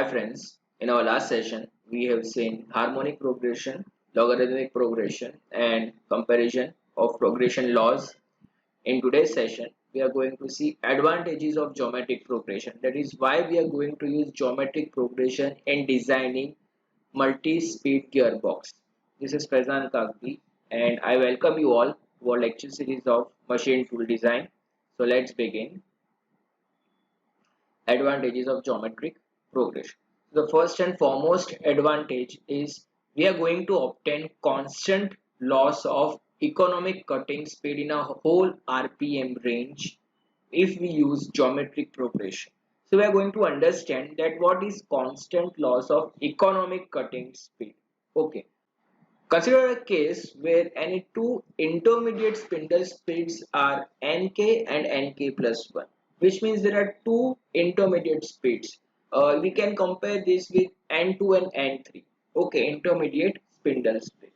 Hi friends, in our last session we have seen harmonic progression, logarithmic progression and comparison of progression laws. In today's session we are going to see advantages of geometric progression. That is why we are going to use geometric progression in designing multi-speed gearbox. This is Faizan Kagdi and I welcome you all to our lecture series of machine tool design. So let's begin. Advantages of geometric progression. The first and foremost advantage is we are going to obtain constant loss of economic cutting speed in a whole RPM range if we use geometric progression. So we are going to understand that what is constant loss of economic cutting speed. Okay. Consider a case where any two intermediate spindle speeds are Nk and Nk plus 1, which means there are two intermediate speeds. We can compare this with N2 and N3. Okay, intermediate spindle speeds.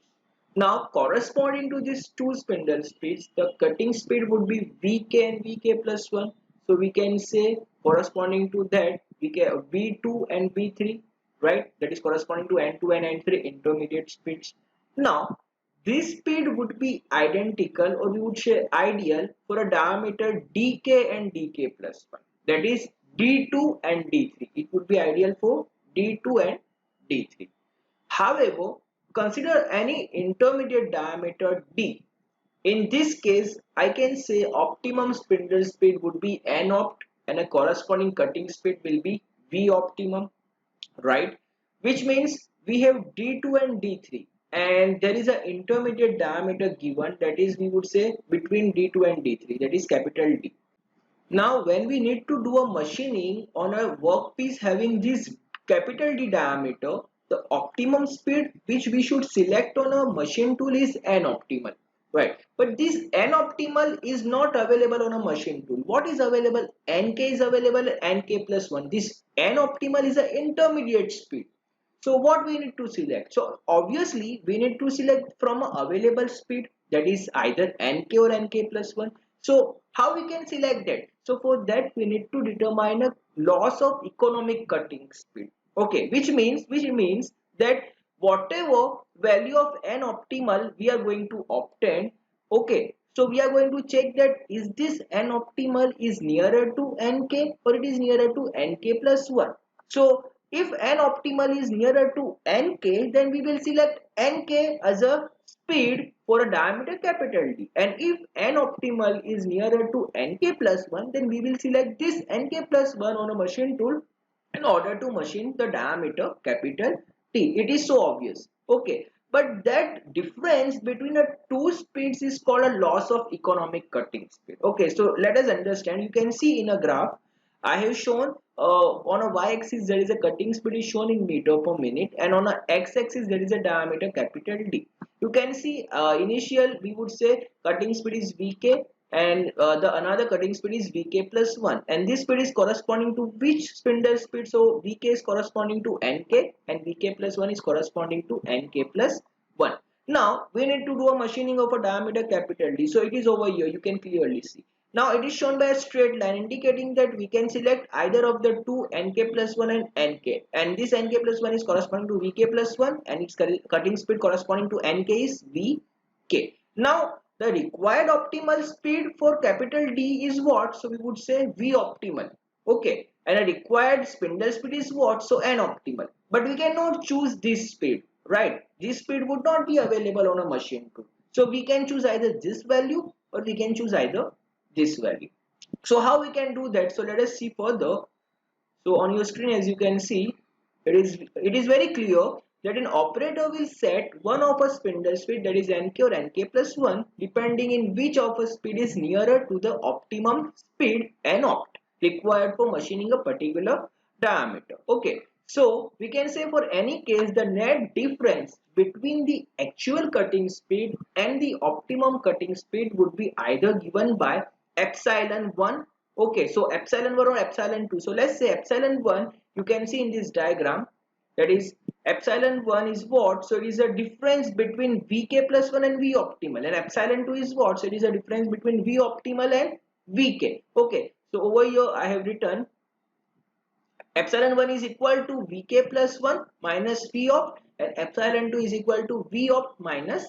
Now, corresponding to these two spindle speeds, the cutting speed would be Vk and Vk plus 1. So we can say corresponding to that V2 and V3, right? That is corresponding to N2 and N3 intermediate speeds. Now, this speed would be identical, or we would say ideal, for a diameter dk and dk plus 1. That is d2 and d3. It would be ideal for d2 and d3. However, consider any intermediate diameter d. In this case, I can say optimum spindle speed would be n opt and a corresponding cutting speed will be v optimum, right? Which means we have d2 and d3 and there is an intermediate diameter given, that is we would say between d2 and d3, that is capital D. Now when we need to do a machining on a workpiece having this capital D diameter, the optimum speed which we should select on a machine tool is n optimal, right? But this n optimal is not available on a machine tool. What is available? Nk is available, Nk plus 1. This n optimal is an intermediate speed. So what we need to select? So obviously we need to select from a available speed, that is either Nk or Nk plus 1. So how we can select that? So for that we need to determine a loss of economic cutting speed. Okay, which means that whatever value of n optimal we are going to obtain, okay, so we are going to check that is this n optimal is nearer to Nk or it is nearer to Nk plus 1. So if n optimal is nearer to Nk, then we will select Nk as a speed for a diameter capital D. And if n optimal is nearer to Nk plus 1, then we will select this Nk plus 1 on a machine tool in order to machine the diameter capital T. It is so obvious. Okay. But that difference between the two speeds is called a loss of economic cutting speed. Okay, so let us understand. You can see in a graph I have shown on a y-axis there is a cutting speed is shown in meter per minute, and on a x-axis there is a diameter capital D. You can see initial we would say cutting speed is Vk and the another cutting speed is Vk plus 1, and this speed is corresponding to which spindle speed? So Vk is corresponding to Nk and Vk plus 1 is corresponding to Nk plus 1. Now we need to do a machining of a diameter capital D. So it is over here, you can clearly see. Now it is shown by a straight line indicating that we can select either of the two Nk plus 1 and Nk, and this Nk plus 1 is corresponding to Vk plus 1 and its cutting speed corresponding to Nk is Vk. Now the required optimal speed for capital D is what? So we would say V optimal. Okay, and a required spindle speed is what? So N optimal. But we cannot choose this speed, right? This speed would not be available on a machine tool. So we can choose either this value or we can choose either this value. So how we can do that? So let us see further. So on your screen, as you can see, it is very clear that an operator will set one of a spindle speed, that is Nk or Nk plus 1, depending in which of a speed is nearer to the optimum speed N opt required for machining a particular diameter. Okay, so we can say for any case the net difference between the actual cutting speed and the optimum cutting speed would be either given by epsilon 1. Okay, so epsilon 1 or epsilon 2. So let's say epsilon 1, you can see in this diagram, that is epsilon 1 is what? So it is a difference between Vk plus 1 and V optimal, and epsilon 2 is what? So it is a difference between V optimal and Vk. Okay, so over here I have written epsilon 1 is equal to Vk plus 1 minus V opt, and epsilon 2 is equal to V opt minus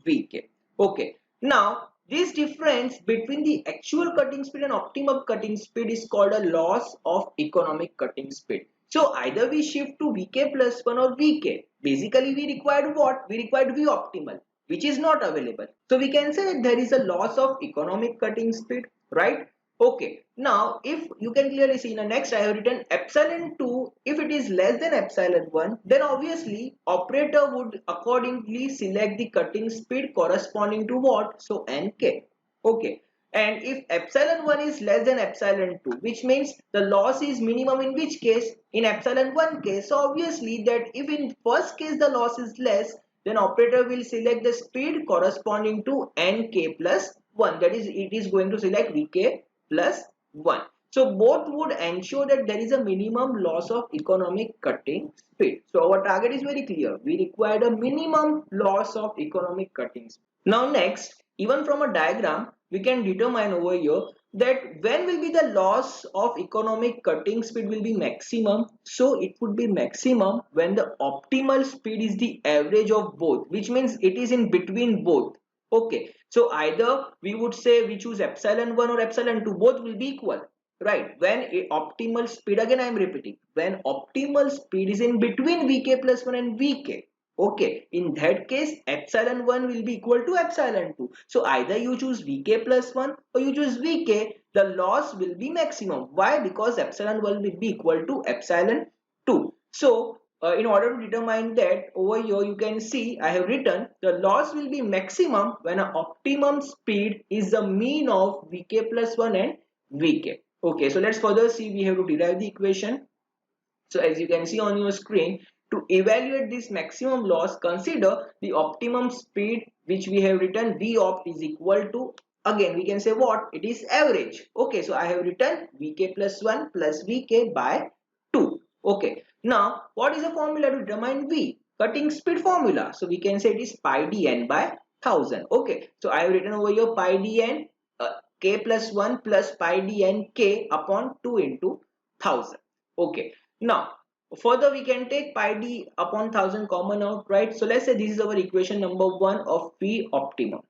Vk. Okay, now this difference between the actual cutting speed and optimum cutting speed is called a loss of economic cutting speed. So either we shift to Vk plus 1 or Vk. Basically we required what? We required V optimal, which is not available. So we can say that there is a loss of economic cutting speed, right? Okay, now if you can clearly see in the next I have written epsilon 2, if it is less than epsilon 1, then obviously operator would accordingly select the cutting speed corresponding to what? So Nk. Okay, and if epsilon 1 is less than epsilon 2, which means the loss is minimum in which case? In epsilon 1 case. So obviously that if in first case the loss is less, then operator will select the speed corresponding to Nk plus 1, that is it is going to select Vk plus 1. So both would ensure that there is a minimum loss of economic cutting speed. So our target is very clear. We required a minimum loss of economic cutting speed. Now next, even from a diagram, we can determine over here that when will be the loss of economic cutting speed will be maximum. So it would be maximum when the optimal speed is the average of both, which means it is in between both. Okay, so either we would say we choose epsilon 1 or epsilon 2, both will be equal, right? When a optimal speed, again I am repeating, when optimal speed is in between Vk plus 1 and Vk, okay, in that case epsilon 1 will be equal to epsilon 2. So either you choose Vk plus 1 or you choose Vk, the loss will be maximum. Why? Because epsilon 1 will be equal to epsilon 2. So in order to determine that, over here you can see I have written the loss will be maximum when an optimum speed is the mean of Vk plus 1 and Vk. Okay, so let's further see. We have to derive the equation. So as you can see on your screen, to evaluate this maximum loss, consider the optimum speed, which we have written V opt is equal to, again we can say what? It is average. Okay, so I have written Vk plus 1 plus Vk by 2. Okay, now what is the formula to determine V? Cutting speed formula. So we can say it is pi dn by 1000. Okay, so I have written over here pi dn k plus 1 plus pi dn k upon 2 into 1000. Okay, now further we can take pi d upon 1000 common out, right? So let's say this is our equation number 1 of V optimum.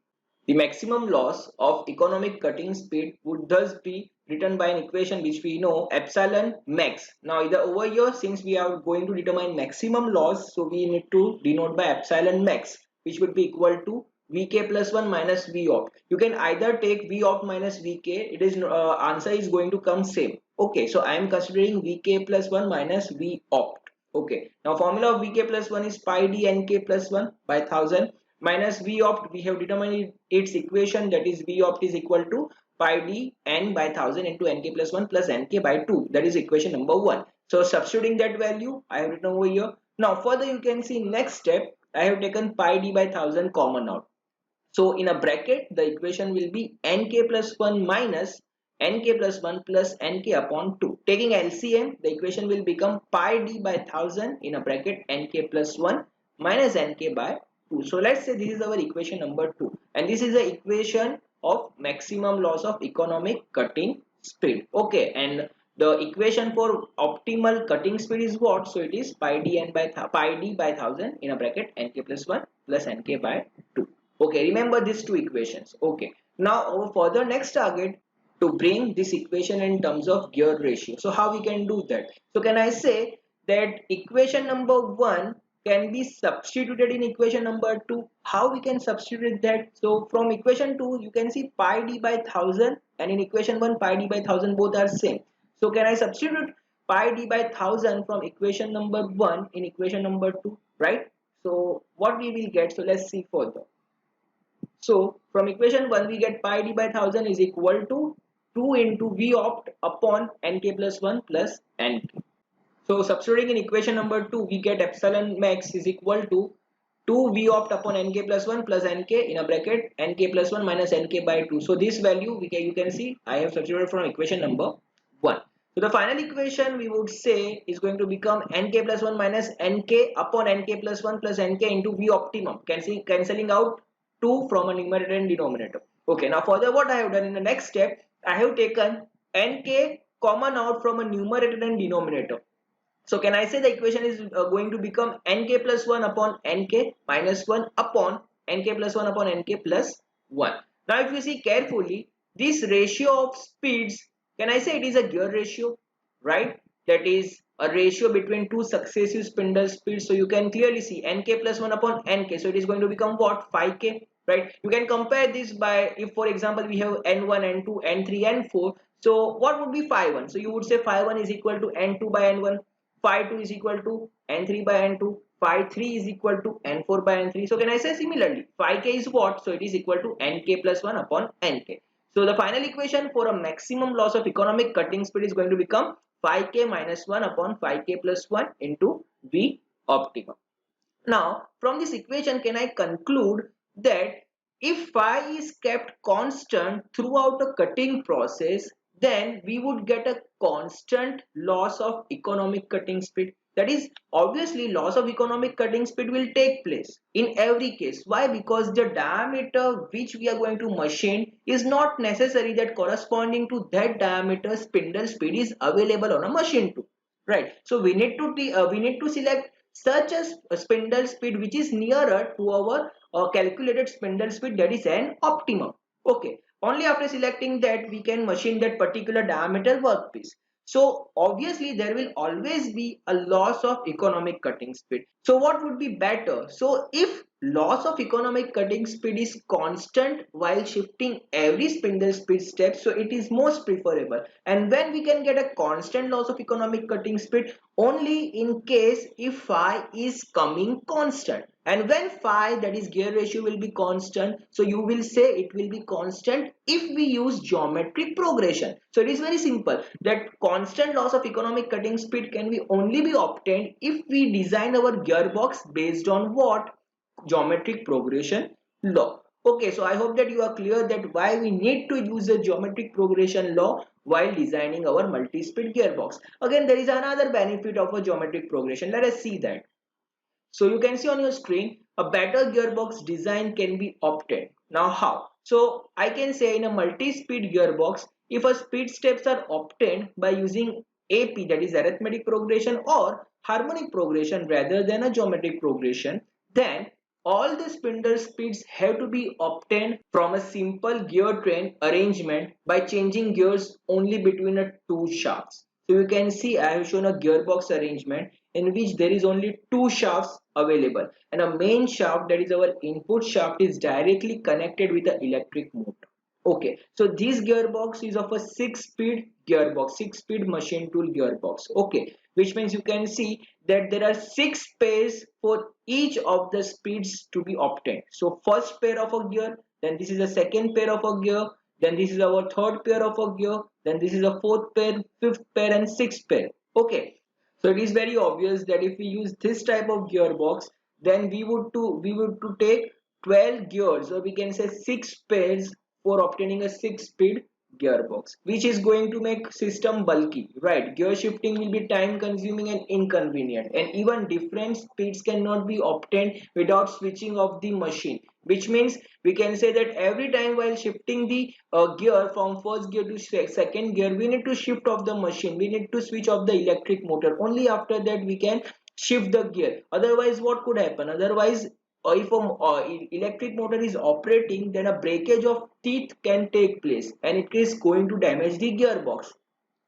The maximum loss of economic cutting speed would thus be written by an equation which we know epsilon max. Now either over here, since we are going to determine maximum loss, so we need to denote by epsilon max, which would be equal to Vk plus 1 minus V opt. You can either take V opt minus Vk, it is answer is going to come same. Okay, so I am considering Vk plus 1 minus V opt. Okay, now formula of Vk plus 1 is pi d nk plus 1 by 1000 minus V opt. We have determined its equation, that is V opt is equal to pi d n by 1000 into nk plus 1 plus nk by 2. That is equation number 1. So substituting that value, I have written over here. Now further you can see next step, I have taken pi d by 1000 common out. So in a bracket, the equation will be nk plus 1 minus nk plus 1 plus nk upon 2. Taking LCM, the equation will become pi d by 1000 in a bracket nk plus 1 minus nk by 2. So let's say this is our equation number 2. And this is the equation of maximum loss of economic cutting speed. Okay, and the equation for optimal cutting speed is what? So it is pi d by 1000 in a bracket nk plus 1 plus nk by 2. Okay, remember these two equations. Okay, now our further next target to bring this equation in terms of gear ratio. So how we can do that? So can I say that equation number 1 can be substituted in equation number 2? How we can substitute that? So from equation 2 you can see pi d by 1000, and in equation 1 pi d by 1000 both are same. So can I substitute pi d by 1000 from equation number 1 in equation number 2, right? So what we will get? So let's see further. So from equation 1 we get pi d by 1000 is equal to 2 into V opt upon nk plus 1 plus nk. So substituting in equation number 2 we get epsilon max is equal to 2 V opt upon nk plus 1 plus nk in a bracket nk plus 1 minus nk by 2. So this value you can see I have substituted from equation number 1. So the final equation we would say is going to become nk plus 1 minus nk upon nk plus 1 plus nk into V optimum, cancelling out 2 from a numerator and denominator. Okay, now further what I have done in the next step, I have taken nk common out from a numerator and denominator. So can I say the equation is going to become nk plus 1 upon nk minus 1 upon nk plus 1 upon nk plus 1. Now if you see carefully, this ratio of speeds, can I say it is a gear ratio, right? That is a ratio between two successive spindle speeds. So you can clearly see nk plus 1 upon nk. So it is going to become what? 5k, right? You can compare this by, if for example we have n1, n2, n3, n4. So what would be phi 1? So you would say phi 1 is equal to n2 by n1, phi 2 is equal to n3 by n2, phi 3 is equal to n4 by n3. So can I say similarly, phi k is what? So it is equal to nk plus 1 upon nk. So the final equation for a maximum loss of economic cutting speed is going to become phi k minus 1 upon phi k plus 1 into V optimum. Now, from this equation, can I conclude that if phi is kept constant throughout a cutting process, then we would get a constant loss of economic cutting speed. That is, obviously, loss of economic cutting speed will take place in every case. Why? Because the diameter which we are going to machine is not necessary that corresponding to that diameter spindle speed is available on a machine too. Right. So we need to select such a spindle speed which is nearer to our calculated spindle speed, that is an optimum. Okay, only after selecting that we can machine that particular diameter workpiece. So obviously there will always be a loss of economic cutting speed. So what would be better? So if loss of economic cutting speed is constant while shifting every spindle speed step, so it is most preferable. And when we can get a constant loss of economic cutting speed, only in case if phi is coming constant. And when phi, that is gear ratio, will be constant, so you will say it will be constant if we use geometric progression. So it is very simple that constant loss of economic cutting speed can be only be obtained if we design our gearbox based on what? Geometric progression law. Okay, so I hope that you are clear that why we need to use the geometric progression law while designing our multi-speed gearbox. Again, there is another benefit of a geometric progression. Let us see that. So you can see on your screen, a better gearbox design can be obtained. Now how? So I can say in a multi-speed gearbox, if a speed steps are obtained by using AP, that is arithmetic progression, or harmonic progression rather than a geometric progression, then all the spindle speeds have to be obtained from a simple gear train arrangement by changing gears only between a two shafts. So you can see I have shown a gearbox arrangement in which there is only two shafts available, and a main shaft, that is our input shaft, is directly connected with the electric motor. Okay, so this gearbox is of a 6-speed gearbox, 6-speed machine tool gearbox. Okay, which means you can see that there are 6 pairs for each of the speeds to be obtained. So first pair of a gear, then this is a second pair of a gear, then this is our third pair of a gear, then this is a fourth pair, fifth pair, and sixth pair. Okay, so it is very obvious that if we use this type of gearbox, then we would to take 12 gears, or we can say 6 pairs, for obtaining a 6-speed gearbox, which is going to make system bulky, right? Gear shifting will be time consuming and inconvenient, and even different speeds cannot be obtained without switching off the machine, which means we can say that every time while shifting the gear from first gear to second gear, we need to shift off the machine, we need to switch off the electric motor. Only after that we can shift the gear. Otherwise what could happen? Otherwise, if a electric motor is operating, then a breakage of teeth can take place and it is going to damage the gearbox,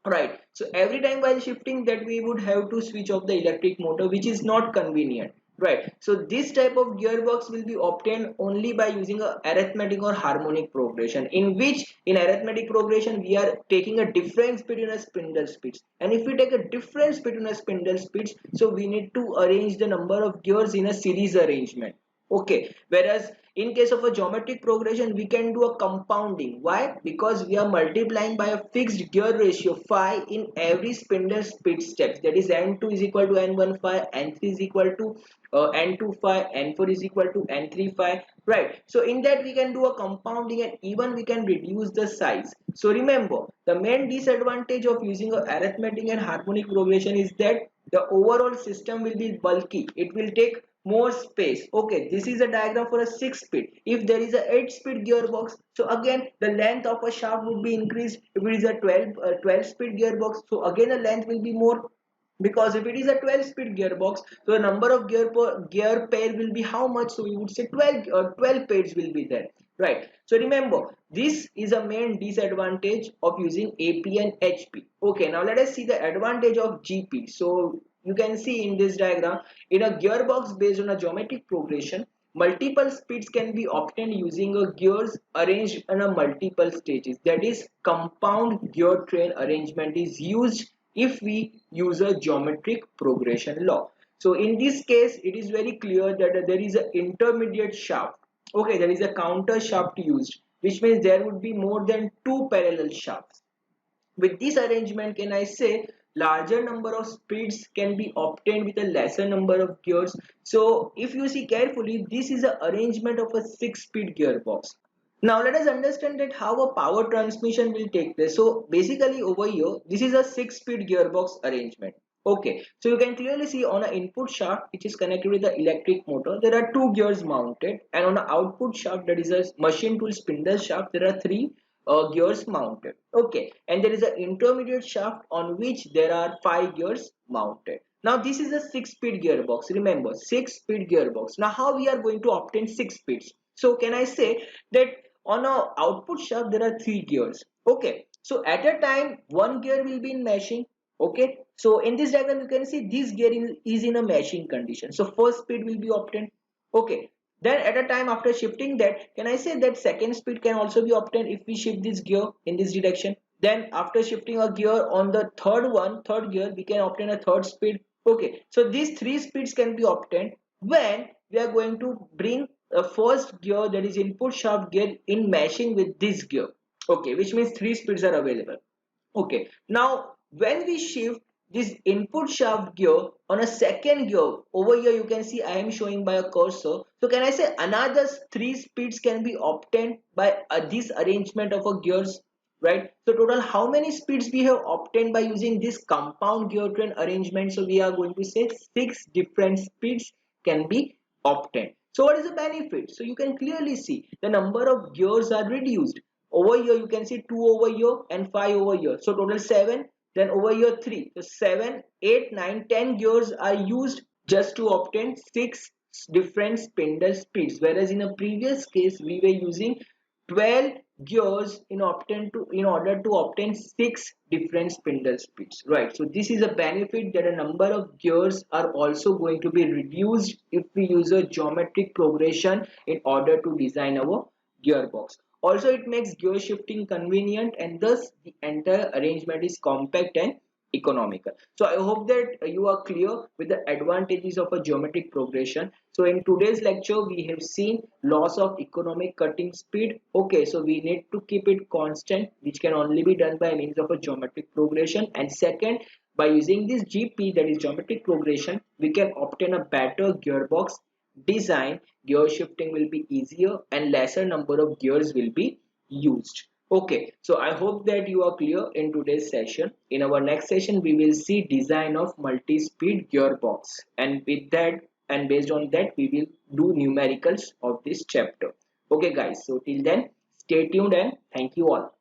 right? So every time while shifting that, we would have to switch off the electric motor, which is not convenient, right? So this type of gearbox will be obtained only by using a arithmetic or harmonic progression, in which in arithmetic progression we are taking a difference between a spindle speeds, and if we take a difference between a spindle speeds, so we need to arrange the number of gears in a series arrangement. Okay, whereas in case of a geometric progression, we can do a compounding. Why? Because we are multiplying by a fixed gear ratio phi in every spindle speed steps. That is, n2 is equal to n1 phi, n3 is equal to n2 phi, n4 is equal to n3 phi. Right. So in that we can do a compounding, and even we can reduce the size. So remember, the main disadvantage of using a arithmetic and harmonic progression is that the overall system will be bulky. It will take more space. Okay, this is a diagram for a 6-speed. If there is a 8-speed gearbox, so again the length of a shaft would be increased. If it is a 12 speed gearbox, so again the length will be more. because if it is a 12 speed gearbox, so the number of gear pair will be how much? So we would say 12 pairs will be there, right? So remember, this is a main disadvantage of using AP and HP. Okay, now let us see the advantage of GP. So you can see in this diagram, in a gearbox based on a geometric progression, multiple speeds can be obtained using a gears arranged in a multiple stages. That is, compound gear train arrangement is used if we use a geometric progression law. So in this case, it is very clear that there is an intermediate shaft. Okay, there is a counter shaft used, which means there would be more than two parallel shafts. With this arrangement, can I say larger number of speeds can be obtained with a lesser number of gears. So if you see carefully, this is an arrangement of a 6-speed gearbox. Now let us understand that how a power transmission will take place. So basically over here, this is a 6-speed gearbox arrangement. Okay, so you can clearly see on an input shaft which is connected with the electric motor, there are two gears mounted, and on an output shaft, that is a machine tool spindle shaft, there are three gears mounted. Okay, and there is an intermediate shaft on which there are 5 gears mounted. Now this is a 6-speed gearbox. Remember, 6-speed gearbox. Now how we are going to obtain 6 speeds? So can I say that on a output shaft there are 3 gears? Okay, so at a time one gear will be in meshing. Okay, so in this diagram you can see this gear is in a meshing condition, so first speed will be obtained. Okay, then at a time after shifting that, can I say that second speed can also be obtained if we shift this gear in this direction? Then after shifting a gear on the third gear, we can obtain a third speed. Okay, so these three speeds can be obtained when we are going to bring a first gear, that is input shaft gear, in meshing with this gear. Okay, which means three speeds are available. Okay, now when we shift this input shaft gear on a second gear, over here you can see I am showing by a cursor. So can I say another three speeds can be obtained by this arrangement of a gears, right? So total how many speeds we have obtained by using this compound gear train arrangement? So we are going to say 6 different speeds can be obtained. So what is the benefit? So you can clearly see the number of gears are reduced. Over here you can see 2 over here and 5 over here, so total 7. Then over here 3, so 7, 8, 9, 10 gears are used just to obtain 6 different spindle speeds, whereas in a previous case we were using 12 gears in order to obtain 6 different spindle speeds, right? So this is a benefit, that a number of gears are also going to be reduced if we use a geometric progression in order to design our gearbox. Also, it makes gear shifting convenient, and thus the entire arrangement is compact and economical. So I hope that you are clear with the advantages of a geometric progression. So in today's lecture, we have seen loss of economic cutting speed. Okay, so we need to keep it constant, which can only be done by means of a geometric progression. And second, by using this GP, that is geometric progression, we can obtain a better gearbox design. Gear shifting will be easier and lesser number of gears will be used. Okay, so I hope that you are clear in today's session. In our next session we will see design of multi-speed gearbox, and with that and based on that we will do numericals of this chapter. Okay guys, so till then stay tuned and thank you all.